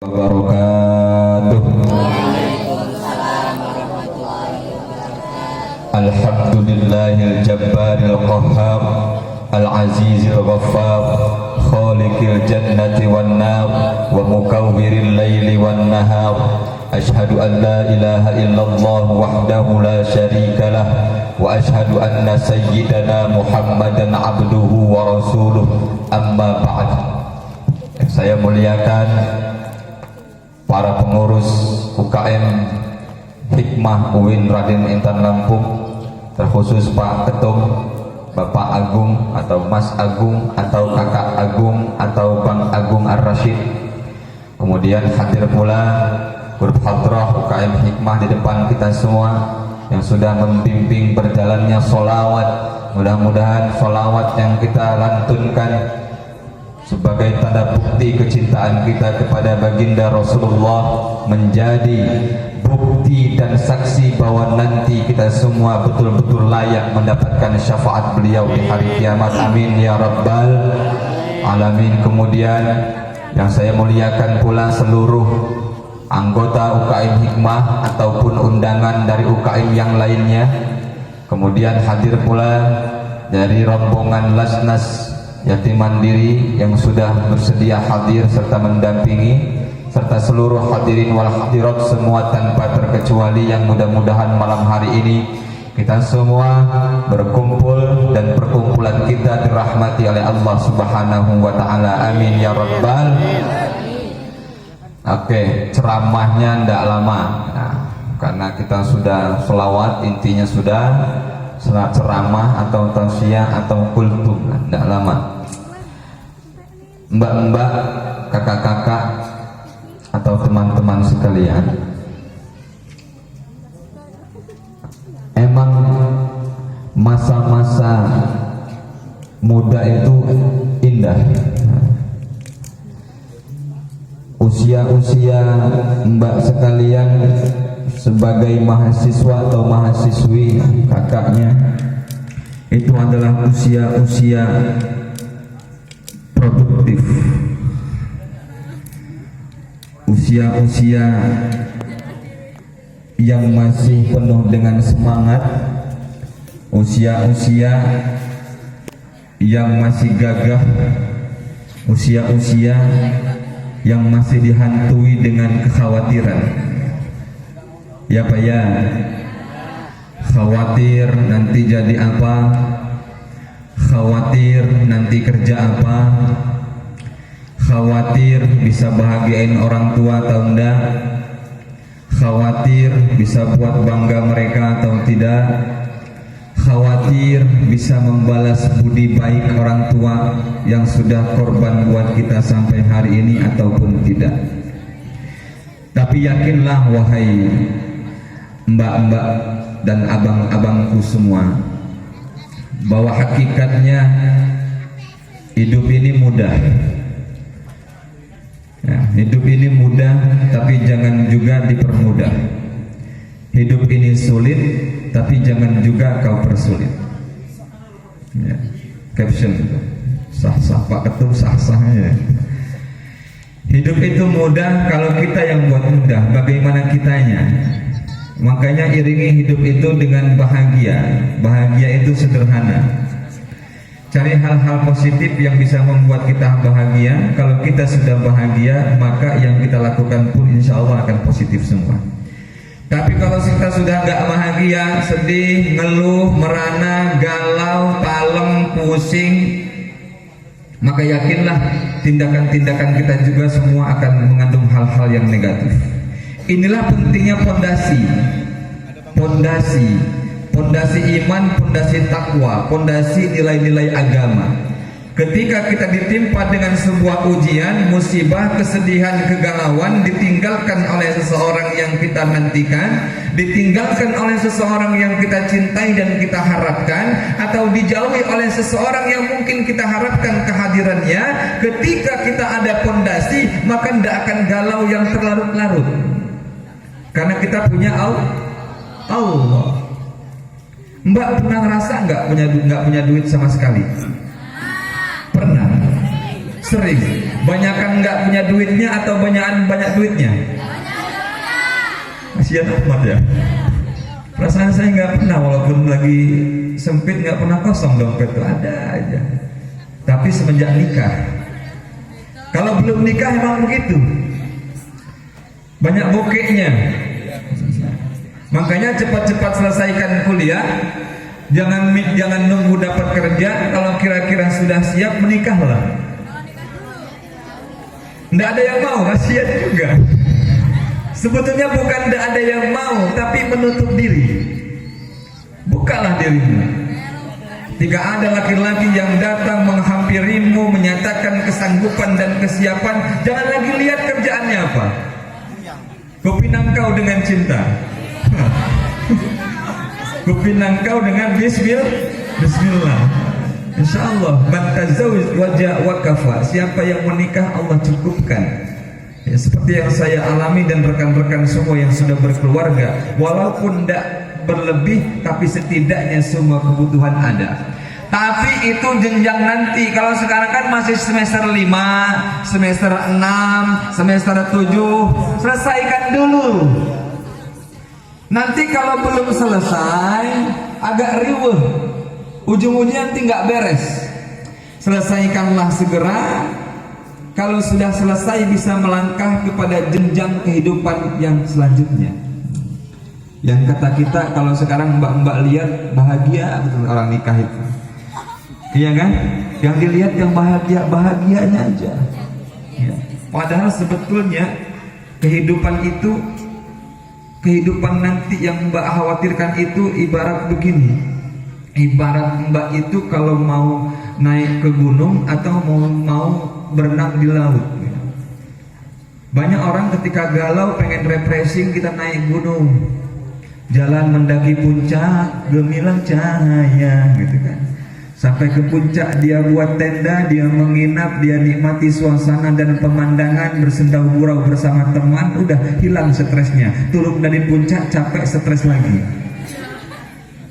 Wabarakatuh. Alhamdulillahil jabbaril qahhar al-azizil ghaffar khaliqil jannati wan nar wa mukawwiril laili wan nahar. Ashhadu an la ilaha illallah wahdahu la syarika lah wa ashhadu anna sayyidana Muhammadan abduhu wa rasuluh. Amma ba'd. Saya muliakan para pengurus UKM Hikmah UIN Raden Intan Lampung, terkhusus Pak Ketum, Bapak Agung atau Mas Agung atau Kakak Agung atau Bang Agung Ar-Rasyid. Kemudian hadir pula grup hadrah UKM Hikmah di depan kita semua yang sudah membimbing berjalannya sholawat. Mudah-mudahan sholawat yang kita lantunkan sebagai tanda bukti kecintaan kita kepada baginda Rasulullah menjadi bukti dan saksi bahwa nanti kita semua betul-betul layak mendapatkan syafaat beliau di hari kiamat. Amin ya rabbal alamin. Kemudian yang saya muliakan pula seluruh anggota UKM Hikmah ataupun undangan dari UKM yang lainnya. Kemudian hadir pula dari rombongan Lasnas Yatim Mandiri yang sudah bersedia hadir serta mendampingi, serta seluruh hadirin wal hadirat semua tanpa terkecuali yang mudah-mudahan malam hari ini kita semua berkumpul dan perkumpulan kita dirahmati oleh Allah Subhanahu wa taala. Amin ya rabbal. Oke, ceramahnya tidak lama. Nah, karena kita sudah selawat, intinya sudah ceramah atau tausiah atau kultum, tidak lama. Mbak-mbak, kakak-kakak atau teman-teman sekalian, emang masa-masa muda itu indah. Usia-usia mbak sekalian sebagai mahasiswa atau mahasiswi, kakaknya, itu adalah usia-usia produktif, usia-usia yang masih penuh dengan semangat, usia-usia yang masih gagah, usia-usia yang masih dihantui dengan kekhawatiran. Ya Pak ya, khawatir nanti jadi apa, khawatir nanti kerja apa, khawatir bisa bahagiain orang tua atau enggak, khawatir bisa buat bangga mereka atau tidak, khawatir bisa membalas budi baik orang tua yang sudah korban buat kita sampai hari ini ataupun tidak. Tapi yakinlah wahai mbak-mbak dan abang-abangku semua, bahwa hakikatnya hidup ini mudah ya, hidup ini mudah, tapi jangan juga dipermudah. Hidup ini sulit, tapi jangan juga kau persulit ya. Caption sah-sah Pak Ketum, sah-sah ya. Hidup itu mudah kalau kita yang buat mudah, bagaimana kitanya? Makanya iringi hidup itu dengan bahagia. Bahagia itu sederhana. Cari hal-hal positif yang bisa membuat kita bahagia. Kalau kita sudah bahagia, maka yang kita lakukan pun insya Allah akan positif semua. Tapi kalau kita sudah gak bahagia, sedih, ngeluh, merana, galau, palem, pusing, maka yakinlah tindakan-tindakan kita juga semua akan mengandung hal-hal yang negatif. Inilah pentingnya pondasi iman, pondasi takwa, pondasi nilai-nilai agama. Ketika kita ditimpa dengan sebuah ujian, musibah, kesedihan, kegalauan, ditinggalkan oleh seseorang yang kita nantikan, ditinggalkan oleh seseorang yang kita cintai dan kita harapkan, atau dijauhi oleh seseorang yang mungkin kita harapkan kehadirannya, ketika kita ada pondasi, maka tidak akan galau yang terlarut-larut. Karena kita punya Allah. Mbak pernah ngerasa nggak punya duit sama sekali? Pernah. Sering. Banyakan nggak punya duitnya atau banyak duitnya? Kasihan amat ya. Perasaan saya nggak pernah, walaupun lagi sempit nggak pernah kosong dompet itu, ada aja. Tapi semenjak nikah, kalau belum nikah emang begitu, banyak bokeknya. Makanya cepat-cepat selesaikan kuliah, jangan nunggu dapat kerja. Kalau kira-kira sudah siap, menikahlah. Nggak ada yang mau, kasihan juga. Sebetulnya bukan nggak ada yang mau, tapi menutup diri. Bukalah dirimu. Jika ada laki-laki yang datang menghampirimu, menyatakan kesanggupan dan kesiapan, jangan lagi lihat kerjaannya apa. Kupinang kau dengan cinta. Kupinang kau dengan bismillah. Insyaallah man tazawwaj waja wakafa. Siapa yang menikah Allah cukupkan. Ya, seperti yang saya alami dan rekan-rekan semua yang sudah berkeluarga, walaupun tidak berlebih, tapi setidaknya semua kebutuhan ada. Tapi itu jenjang nanti. Kalau sekarang kan masih semester 5, semester 6, semester 7, selesaikan dulu. Nanti kalau belum selesai, agak riweuh, ujung-ujungnya nanti nggak beres. Selesaikanlah segera. Kalau sudah selesai, bisa melangkah kepada jenjang kehidupan yang selanjutnya. Yang kata kita, kalau sekarang mbak-mbak lihat bahagia betul orang nikah itu, iya kan? Yang dilihat yang bahagianya aja. Ya. Padahal sebetulnya kehidupan itu, kehidupan nanti yang mbak khawatirkan itu ibarat begini. Ibarat mbak itu kalau mau naik ke gunung atau mau berenang di laut. Banyak orang ketika galau pengen refreshing, kita naik gunung, jalan mendaki puncak, gemilang cahaya, gitu kan. Sampai ke puncak dia buat tenda, dia menginap, dia nikmati suasana dan pemandangan, bersendau gurau bersama teman, udah hilang stresnya. Turun dari puncak capek, stres lagi.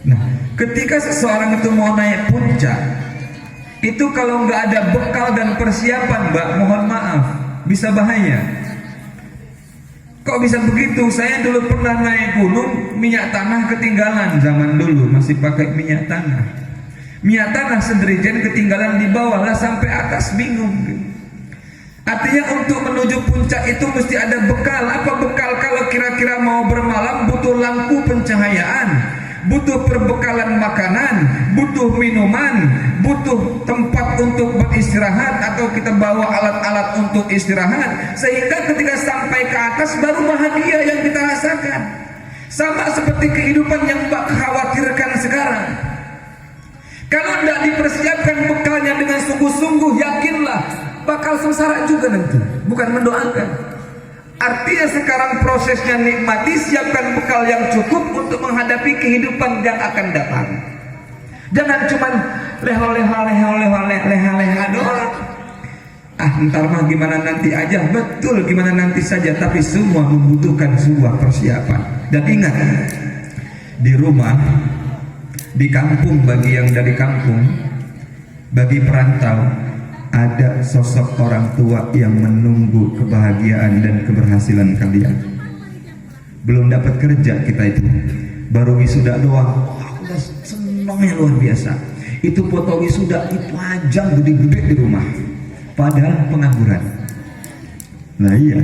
Nah, ketika seseorang itu mau naik puncak, itu kalau nggak ada bekal dan persiapan, mbak, mohon maaf, bisa bahaya. Kok bisa begitu? Saya dulu pernah naik gunung, minyak tanah ketinggalan. Zaman dulu masih pakai minyak tanah. Minyak tanah sendirian ketinggalan di bawah, lah sampai atas bingung. Artinya untuk menuju puncak itu mesti ada bekal. Apa bekal? Kalau kira-kira mau bermalam, butuh lampu pencahayaan, butuh perbekalan makanan, butuh minuman, butuh tempat untuk beristirahat, atau kita bawa alat-alat untuk istirahat, sehingga ketika sampai ke atas baru bahagia yang kita rasakan. Sama seperti kehidupan yang Mbak khawatirkan sekarang. Kalau tidak dipersiapkan bekalnya dengan sungguh-sungguh, yakinlah bakal sengsara juga nanti. Bukan mendoakan. Artinya sekarang prosesnya nikmati, siapkan bekal yang cukup untuk menghadapi kehidupan yang akan datang. Jangan cuman leha-leha doang. Ntar mah gimana nanti aja. Betul, gimana nanti saja, tapi semua membutuhkan sebuah persiapan. Dan ingat, di rumah, di kampung, bagi yang dari kampung, bagi perantau, ada sosok orang tua yang menunggu kebahagiaan dan keberhasilan kalian. Belum dapat kerja kita itu, baru wisuda doang, udah senangnya luar biasa. Itu foto wisuda dipajang gede-gede di rumah, padahal pengangguran. Nah iya,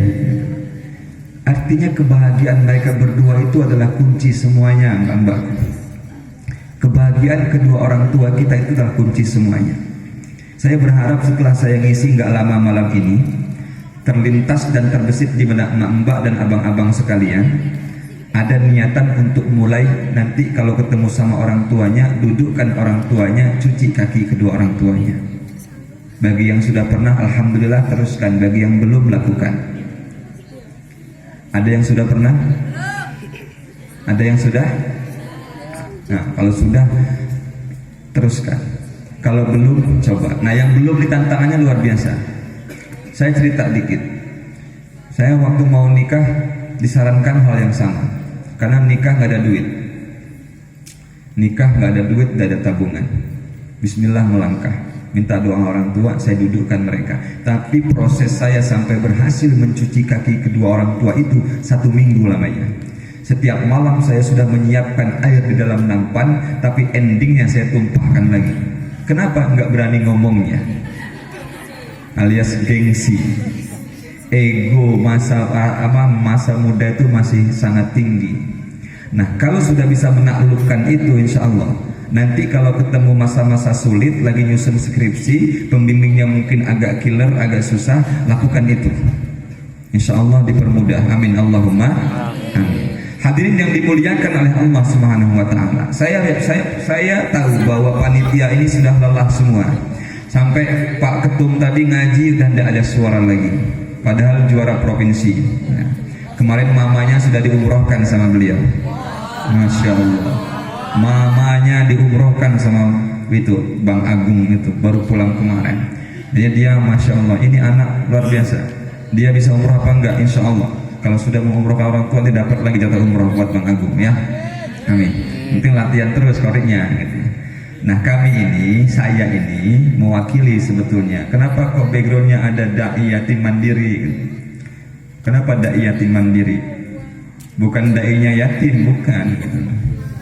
artinya kebahagiaan mereka berdua itu adalah kunci semuanya, mbak. Kebahagiaan kedua orang tua kita itu adalah kunci semuanya. Saya berharap setelah saya ngisi nggak lama malam ini, terlintas dan terbesit di benak mbak dan abang-abang sekalian, ada niatan untuk mulai nanti kalau ketemu sama orang tuanya, dudukkan orang tuanya, cuci kaki kedua orang tuanya. Bagi yang sudah pernah, alhamdulillah, teruskan. Bagi yang belum, lakukan. Ada yang sudah pernah? Ada yang sudah? Nah, kalau sudah, teruskan. Kalau belum, coba. Nah, yang belum ditantangannya luar biasa. Saya cerita dikit. Saya waktu mau nikah disarankan hal yang sama. Karena nikah nggak ada duit. Nikah nggak ada duit, nggak ada tabungan. Bismillah melangkah. minta doa orang tua, saya dudukkan mereka. Tapi proses saya sampai berhasil mencuci kaki kedua orang tua itu 1 minggu lamanya. Setiap malam saya sudah menyiapkan air di dalam nampan, tapi endingnya saya tumpahkan lagi. Kenapa? Nggak berani ngomongnya, alias gengsi, ego. Masa muda itu masih sangat tinggi. Nah, kalau sudah bisa menaklukkan itu, insya Allah nanti kalau ketemu masa-masa sulit, lagi nyusun skripsi, pembimbingnya mungkin agak killer, agak susah, lakukan itu. Insya Allah dipermudah. Amin Allahumma amin. Hadirin yang dimuliakan oleh Allah Subhanahu wa Ta'ala, saya tahu bahwa panitia ini sudah lelah semua. Sampai Pak Ketum tadi ngaji dan tidak ada suara lagi, padahal juara provinsi. Ya. Kemarin mamanya sudah diumrohkan sama beliau. Masya Allah, mamanya diumrohkan sama itu Bang Agung itu, baru pulang kemarin. Dia Masya Allah, ini anak luar biasa. Dia bisa umroh apa enggak? Insya Allah kalau sudah mengumrohkan orang tua, dia dapat lagi jatah umroh buat Bang Agung ya. Amin. Penting latihan terus koriknya gitu. Nah, saya ini mewakili sebetulnya. Kenapa kok backgroundnya ada dai yatim mandiri? Kenapa dai yatim mandiri? Bukan dai-nya yatim, bukan.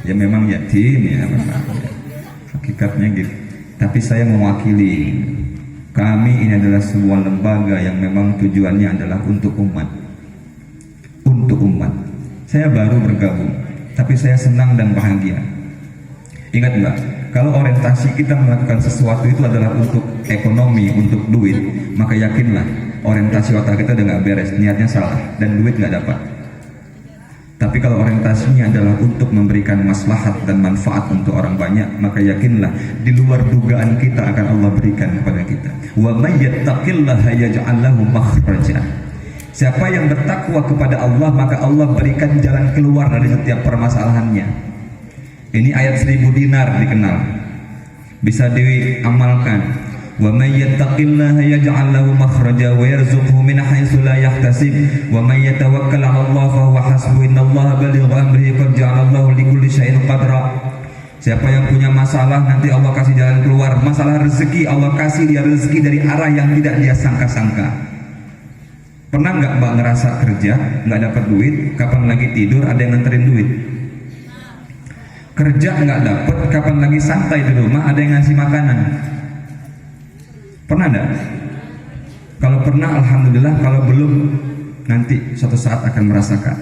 Ya memang yatim ya, memang. Hakikatnya gitu. Tapi saya mewakili. Kami ini adalah sebuah lembaga yang memang tujuannya adalah untuk umat. Untuk umat. Saya baru bergabung, tapi saya senang dan bahagia. Ingat Mbak, kalau orientasi kita melakukan sesuatu itu adalah untuk ekonomi, untuk duit, maka yakinlah orientasi otak kita udah nggak beres, niatnya salah dan duit nggak dapat. Tapi kalau orientasinya adalah untuk memberikan maslahat dan manfaat untuk orang banyak, maka yakinlah di luar dugaan kita akan Allah berikan kepada kita. Wa may yattaqillaha yaj'al lahu makhraja. Siapa yang bertakwa kepada Allah, maka Allah berikan jalan keluar dari setiap permasalahannya. Ini ayat 1000 dinar dikenal, bisa diamalkan. Wa may yattaqillaha yaj'al lahu makhraja wa yarzuqhu min haitsu la yahtasib wa may yatawakkal 'ala Allah fa huwa hasbuh innallaha balighu amrihi qad ja'ala Allahu likulli syai'in qadra. Siapa yang punya masalah, nanti Allah kasih jalan keluar. Masalah rezeki, Allah kasih dia rezeki dari arah yang tidak dia sangka-sangka. Pernah nggak Mbak ngerasa kerja nggak dapat duit, kapan lagi tidur ada yang nganterin duit? Kerja nggak dapat, kapan lagi santai di rumah ada yang ngasih makanan? Pernah enggak? Kalau pernah alhamdulillah, kalau belum nanti suatu saat akan merasakan.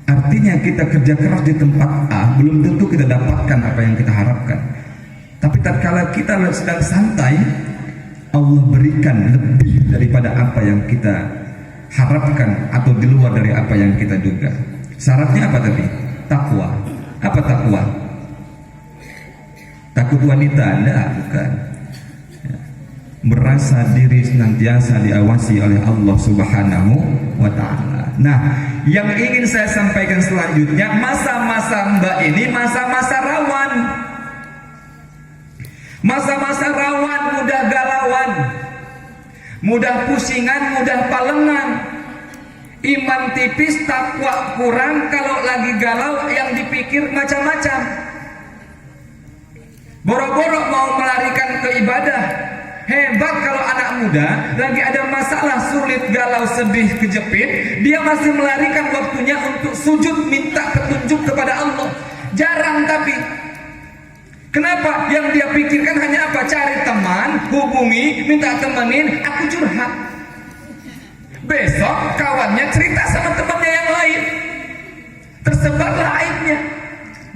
Artinya kita kerja keras di tempat A belum tentu kita dapatkan apa yang kita harapkan. Tapi tatkala kita sedang santai, Allah berikan lebih daripada apa yang kita harapkan atau di luar dari apa yang kita duga. Syaratnya apa tadi? Takwa. Apa takwa? Takut wanita? Enggak, bukan. Merasa diri senantiasa diawasi oleh Allah Subhanahu wa Ta'ala. Nah, yang ingin saya sampaikan selanjutnya, masa-masa Mbak ini masa-masa rawan. Masa-masa rawan, mudah galauan, mudah pusingan, mudah palengan, iman tipis, takwa kurang. Kalau lagi galau yang dipikir macam-macam. Boro-boro mau melarikan ke ibadah. Hebat kalau anak muda lagi ada masalah, sulit, galau, sedih, kejepit, dia masih melarikan waktunya untuk sujud minta petunjuk kepada Allah. Jarang tapi. Kenapa? Yang dia pikirkan hanya apa? Cari teman, hubungi, minta temenin, aku curhat. Besok kawannya cerita sama temannya yang lain. Tersebarlah aibnya.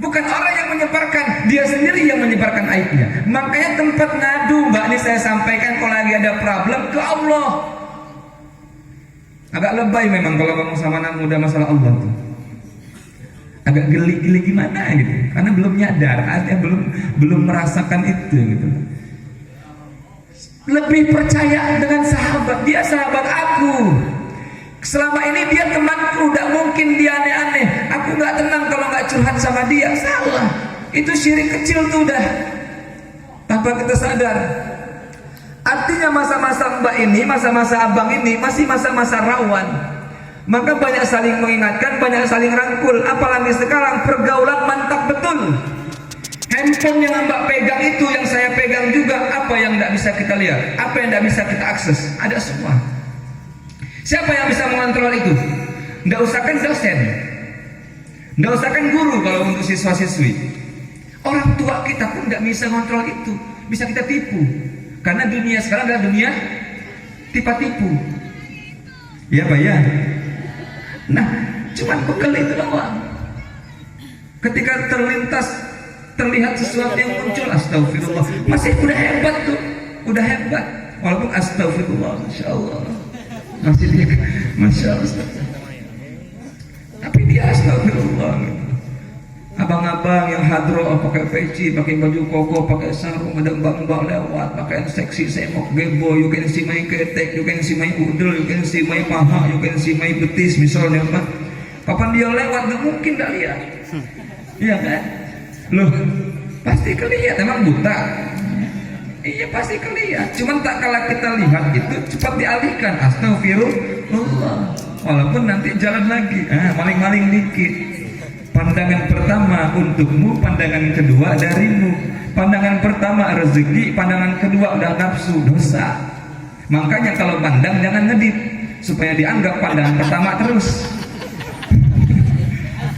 Bukan orang yang menyebarkan, dia sendiri yang menyebarkan aibnya. Makanya tempat ngadu, Mbak, ini saya sampaikan kalau lagi ada problem ke Allah. Agak lebay memang kalau ngomong sama anak muda masalah Allah tuh. Agak geli-geli gimana gitu. Karena belum nyadar, artinya belum merasakan itu gitu. Lebih percaya dengan sahabat, dia sahabat aku. Selama ini dia temanku, tidak mungkin dia aneh-aneh. Aku nggak tenang kalau nggak curhat sama dia. Salah. Itu syirik kecil tuh udah. Tanpa kita sadar. Artinya masa-masa Mbak ini, masa-masa Abang ini masih masa-masa rawan. Maka banyak saling mengingatkan, banyak saling rangkul. Apalagi sekarang pergaulan mantap betul. Handphone yang Mbak pegang itu, yang saya pegang juga, apa yang tidak bisa kita lihat, apa yang tidak bisa kita akses, ada semua. Siapa yang bisa mengontrol itu? Tidak usahkan dosen, tidak usahkan guru kalau untuk siswa-siswi. Orang tua kita pun tidak bisa mengontrol itu, bisa kita tipu. Karena dunia sekarang adalah dunia tipu-tipu. Ya Pak ya. Nah, cuman bekal itu doang. Ketika terlihat sesuatu yang muncul, astagfirullah, masih udah hebat tuh, udah hebat. Walaupun astagfirullah, masya Allah, masih dia, masya Allah. Tapi dia astagfirullah. Abang-abang yang hadroh pakai peci, pakai baju koko, pakai sarung, ada mbak-mbak lewat, pakai seksi, semok, gebo, you can see my ketek, you can see my udel, you can see my paha, you can see my betis, misalnya apa? Kapan dia lewat, nggak mungkin dah lihat, iya kan? Loh, pasti kelihatan, emang buta? Iya pasti kelihatan. Cuman tak kala kita lihat itu cepat dialihkan. Astagfirullah. Walaupun nanti jalan lagi, maling-maling dikit. Pandangan pertama untukmu, pandangan kedua darimu. Pandangan pertama rezeki, pandangan kedua udah nafsu, dosa. Makanya kalau pandang jangan ngedip, supaya dianggap pandangan pertama terus.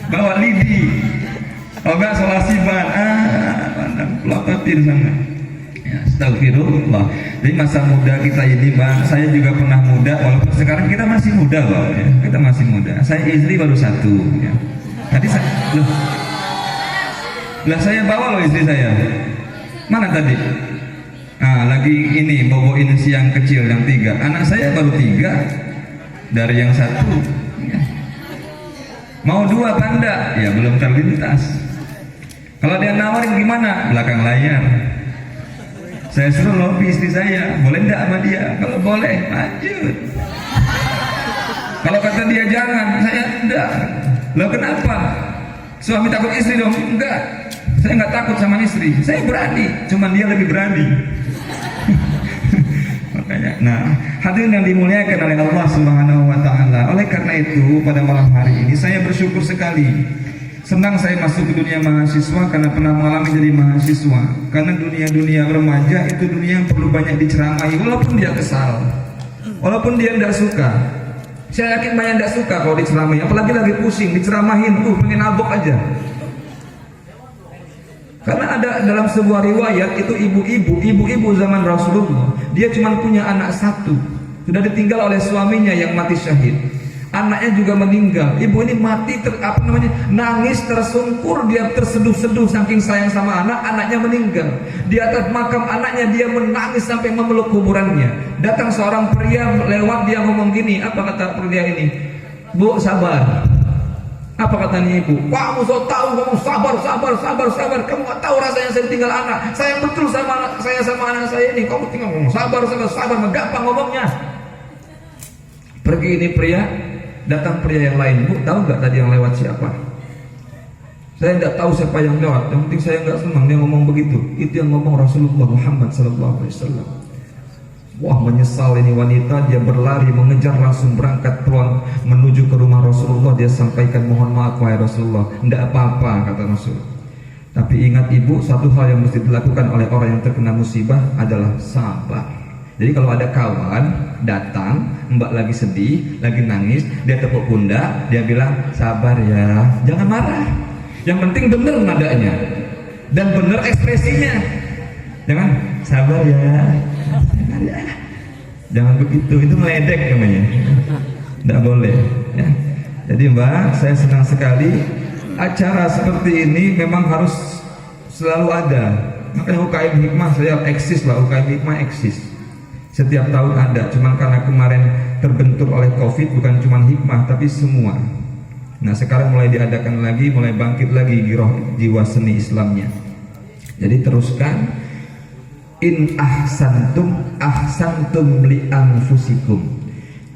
Bawa lidi. Oh enggak, solasiban, pandang pelototin sana. Ya, astagfirullah. Jadi masa muda kita ini Bang, saya juga pernah muda, walaupun sekarang kita masih muda loh ya. Kita masih muda. Saya istri baru 1 ya. Tadi saya saya bawa loh istri saya. Mana tadi? Lagi ini boboin si yang kecil yang 3. Anak saya baru 3 dari yang 1 ya. Mau 2 tanda, ya belum terlintas. Kalau dia nawarin gimana? Belakang layar. Saya suruh lobby istri saya, boleh enggak sama dia? Kalau boleh, lanjut. Kalau kata dia jangan, saya enggak. Loh kenapa? Suami takut istri dong? Enggak. Saya enggak takut sama istri. Saya berani, cuman dia lebih berani. Makanya, nah, hadirin yang dimuliakan oleh Allah Subhanahu wa taala. Oleh karena itu, pada malam hari ini saya bersyukur sekali. Senang saya masuk ke dunia mahasiswa karena pernah mengalami jadi mahasiswa. Karena dunia remaja itu dunia yang perlu banyak diceramahi, walaupun dia kesal, walaupun dia tidak suka. Saya yakin banyak tidak suka kalau diceramahi, apalagi lagi pusing diceramahin, pengen nabok aja. Karena ada dalam sebuah riwayat itu ibu-ibu zaman Rasulullah, dia cuma punya anak 1, sudah ditinggal oleh suaminya yang mati syahid. Anaknya juga meninggal. Ibu ini mati nangis tersungkur, dia terseduh-seduh saking sayang sama anak. Anaknya meninggal. Di atas makam anaknya dia menangis sampai memeluk kuburannya. Datang seorang pria lewat, dia ngomong gini, apa kata pria ini? Bu, sabar. Apa katanya ibu? Kamu so tahu, kamu sabar. Kamu gak tahu rasanya saya tinggal anak. Sayang betul sama anak saya ini. Kamu tinggal ngomong sabar, gampang ngomongnya. Pergi ini pria. Datang pria yang lain, Bu, tahu nggak tadi yang lewat siapa? Saya tidak tahu siapa yang lewat. Yang penting saya nggak senang dia ngomong begitu. Itu yang ngomong Rasulullah Muhammad SAW. Wah, menyesal ini wanita. Dia berlari mengejar, langsung berangkat pulang menuju ke rumah Rasulullah. Dia sampaikan, mohon maaf wahai Rasulullah, tidak apa-apa kata Rasul. Tapi ingat ibu, satu hal yang mesti dilakukan oleh orang yang terkena musibah adalah sabar. Jadi kalau ada kawan datang, mbak lagi sedih, lagi nangis, dia tepuk pundak, dia bilang sabar ya, jangan marah. Yang penting benar nadanya dan benar ekspresinya. Jangan sabar ya, jangan begitu, itu meledek namanya. Tidak boleh. Ya. Jadi mbak, saya senang sekali acara seperti ini memang harus selalu ada. Makanya UKM Hikmah saya eksis lah, UKM Hikmah eksis. Setiap tahun ada, cuma karena kemarin terbentur oleh Covid, bukan cuma hikmah, tapi semua. Nah sekarang mulai diadakan lagi, mulai bangkit lagi giroh jiwa seni Islamnya. Jadi teruskan, in ahsantum li anfusikum.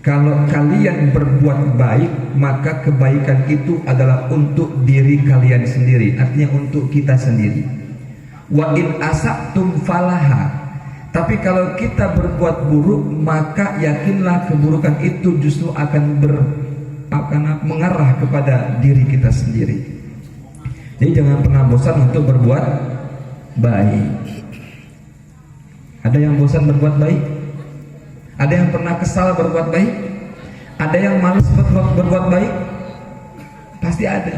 Kalau kalian berbuat baik, maka kebaikan itu adalah untuk diri kalian sendiri, artinya untuk kita sendiri. Wa in asabtum falaha. Tapi kalau kita berbuat buruk, maka yakinlah keburukan itu justru akan mengarah kepada diri kita sendiri. Jadi jangan pernah bosan untuk berbuat baik. Ada yang bosan berbuat baik? Ada yang pernah kesal berbuat baik? Ada yang malas berbuat baik? Pasti ada.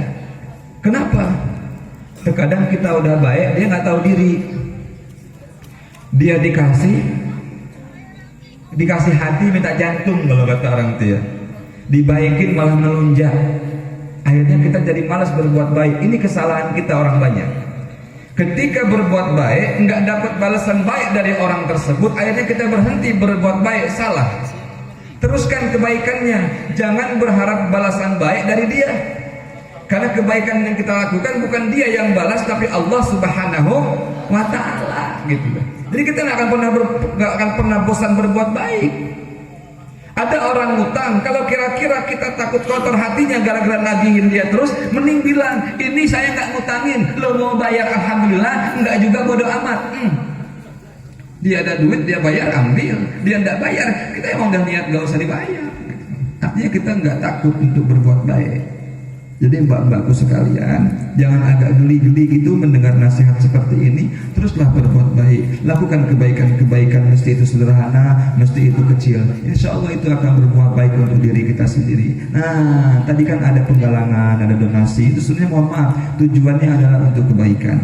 Kenapa? Terkadang kita udah baik, dia nggak tahu diri. Dia dikasih hati minta jantung kalau kata orang tua. Dibaikin malah melunjak. Akhirnya kita jadi malas berbuat baik. Ini kesalahan kita orang banyak. Ketika berbuat baik nggak dapat balasan baik dari orang tersebut, akhirnya kita berhenti berbuat baik. Salah. Teruskan kebaikannya. Jangan berharap balasan baik dari dia. Karena kebaikan yang kita lakukan bukan dia yang balas, tapi Allah Subhanahu wa Ta'ala, gitu. Jadi kita nggak akan pernah bosan berbuat baik. Ada orang ngutang, kalau kira-kira kita takut kotor hatinya gara-gara nagihin dia terus, mending bilang, ini saya nggak ngutangin, lo mau bayar alhamdulillah, nggak juga bodo amat. Dia ada duit, dia bayar, ambil. Dia nggak bayar, kita emang udah niat nggak usah dibayar. Artinya kita nggak takut untuk berbuat baik. Jadi mbak-mbakku sekalian, jangan agak geli-geli gitu mendengar nasihat seperti ini. Teruslah berbuat baik, lakukan kebaikan-kebaikan, mesti itu sederhana, mesti itu kecil. Insya Allah itu akan berbuat baik untuk diri kita sendiri. Nah, tadi kan ada penggalangan, ada donasi. Itu sebenarnya mohon maaf, tujuannya adalah untuk kebaikan.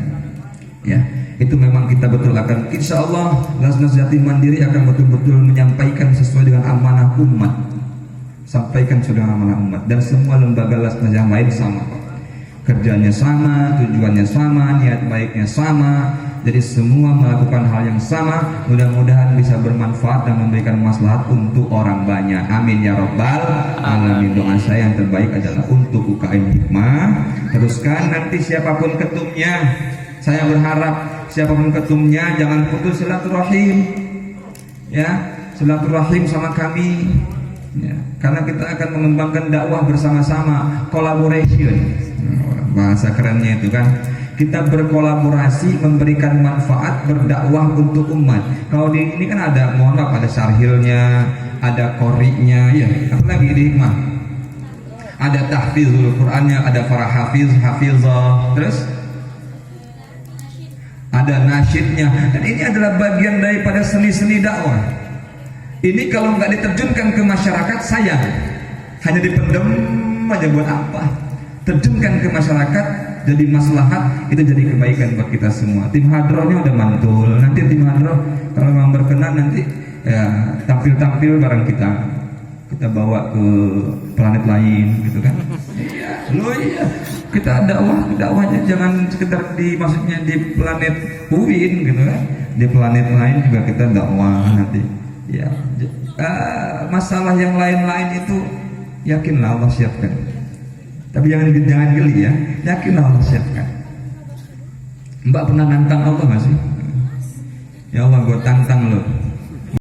Ya, itu memang kita betul akan. Insya Allah Lasnas Yatim Mandiri akan betul-betul menyampaikan sesuai dengan amanah umat. Sampaikan sudah amanah umat, dan semua lembaga Lasnas yang lain sama, kerjanya sama, tujuannya sama, niat baiknya sama. Jadi semua melakukan hal yang sama. Mudah-mudahan bisa bermanfaat dan memberikan maslahat untuk orang banyak. Amin ya rabbal alamin. Doa saya yang terbaik adalah untuk UKM Hikmah. Teruskan, nanti siapapun ketumnya, saya berharap siapapun ketumnya jangan putus silaturahim, ya, silaturahim sama kami. Ya, karena kita akan mengembangkan dakwah bersama-sama, collaboration, bahasa kerennya itu kan. Kita berkolaborasi, memberikan manfaat, berdakwah untuk umat. Kalau di ini kan ada, mohon maaf, ada sarhilnya, ada koriknya, ya, apalagi di Hikmah, ada tahfizul Qur'annya, ada para hafizah, terus ada nasyidnya. Dan ini adalah bagian daripada seni-seni dakwah. Ini kalau nggak diterjunkan ke masyarakat, sayang. Hanya dipendem aja, buat apa? Terjunkan ke masyarakat, jadi maslahat, itu jadi kebaikan buat kita semua. Tim hadrohnya udah mantul. Nanti tim hadroh kalau memang berkenan, nanti ya tampil-tampil bareng kita. Kita bawa ke planet lain, gitu kan? Iya, iya. Kita dakwahnya jangan sekedar maksudnya di planet UIN, gitu kan? Di planet lain juga kita dakwah nanti. Ya, masalah yang lain-lain itu yakinlah Allah siapkan. Tapi jangan geli ya, yakinlah Allah siapkan. Mbak pernah nantang Allah nggak sih? Ya Allah, gue tantang